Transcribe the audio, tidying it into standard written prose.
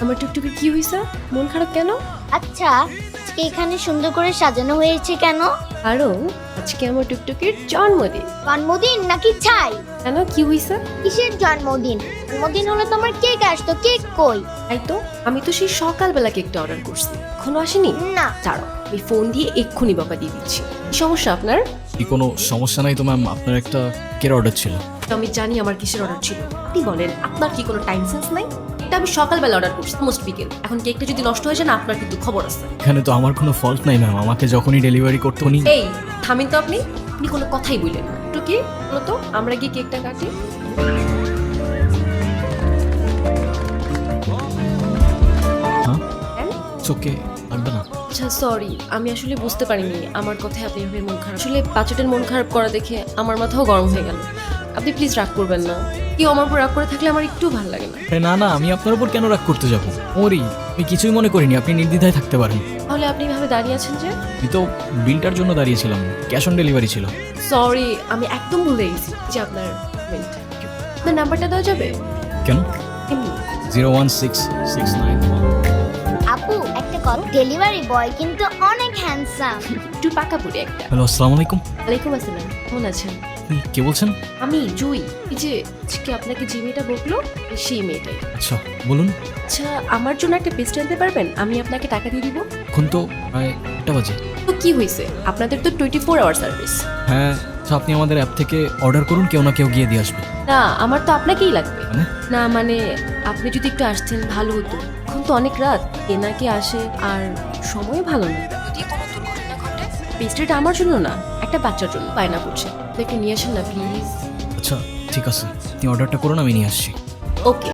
আমার টুকটুকি কি হইছে? মন খারাপ কেন? আচ্ছা, আজকে এখানে সুন্দর করে সাজানো হয়েছে কেন? কারণ আজকে আমার টুকটুকির জন্মদিন। জন্মদিন নাকি ছাই? কেন, কি হইছে? কিসের জন্মদিন? জন্মদিন হলে তোমার কেক আসতো, কেক কই? তাই তো, আমি তো সেই সকালবেলা কেকটা অর্ডার করছি, এখনো আসেনি। না। দাঁড়াও, আমি ফোন দিয়ে এক্ষুনি বাবা দিয়ে দিচ্ছি। কি সমস্যা আপনার? কি কোনো সমস্যা নাই তো ম্যাম, আপনার একটা কেক অর্ডার ছিল। তো আমি জানি আমার কিসের অর্ডার ছিল। আপনি বলেন, আপনার কি কোনো টাইম সেন্স নাই? এটা আমি সকালবেলা অর্ডার করছি, মোস্ট বিকেল। এখন কেকটা যদি নষ্ট হয়ে যায় না, আপনার কিন্তু খবর আছে। এখানে তো আমার কোনো ফল্ট নাই ম্যাম, আমাকে যখনই ডেলিভারি করতে উনি এই থামিন তো, আপনি আপনি কোনো কথাই বললেন না। একটু কি বলো তো, আমরা গিয়ে কেকটা কাটি। হ্যাঁ হ্যাঁ? ওকে লাগবে না। আচ্ছা সরি, আমি আসলে বুঝতে পারিনি আমার কথায় আপনি এভাবে মন খারাপ। আসলে বাচ্চাটার মন খারাপ করা দেখে আমার মাথাও গরম হয়ে গেল। আপনি প্লিজ রাগ করবেন না। কেউ আমার উপর রাগ করে থাকলে আমার একটু ভালো লাগে না। আরে না না, আমি আপনার উপর কেন রাগ করতে যাবো? ওরি, আমি কিছুই মনে করিনি, আপনি নির্দ্বিধায় থাকতে পারেন। তাহলে আপনি এভাবে দাঁড়িয়ে আছেন যে? আমি তো বিলটার জন্য দাঁড়িয়েছিলাম, ক্যাশ অন ডেলিভারি ছিল। সরি, আমি একদম ভুলে গেছি যে আপনার পেমেন্ট। আপনার নাম্বারটা দেওয়া যাবে? কেন? এমনি। 01669। আপু, একটা কথা, ডেলিভারি বয় কিন্তু অনেক হ্যান্ডসাম। একটু পাকা পুরি একটা। হ্যালো, আসসালামু আলাইকুম। ওয়ালাইকুম আসসালাম, কেমন আছেন? কে বলছেন? আমি জুই। এই যে আজকে আপনাকে যে মেয়েটা বললো, সেই মেয়েটাই। আচ্ছা বলুন। আচ্ছা, আমার জন্য একটা পেস্ট আনতে পারবেন? আমি আপনাকে টাকা দিয়ে দিব। এখন তো প্রায় 1টা বাজে। তো কি হয়েছে, আপনাদের তো 24 আওয়ার সার্ভিস। হ্যাঁ আচ্ছা, আপনি আমাদের অ্যাপ থেকে অর্ডার করুন, কেউ না কেউ গিয়ে দিয়ে আসবে। না, আমার তো আপনাকেই লাগবে। মানে? না মানে, আপনি যদি একটু আসতেন ভালো হতো। এখন তো অনেক রাত, কে না কে আসে, আর সময় ভালো না। যদি কোনো দুর্ঘটনা ঘটে, পেস্ট্রিটা আমার জন্য না, একটা বাচ্চার জন্য বায়না করছে। তো একটু নিয়ে আসেন না প্লিজ। আচ্ছা ঠিক আছে, আপনি অর্ডারটা করুন, আমি নিয়ে আসছি। ওকে।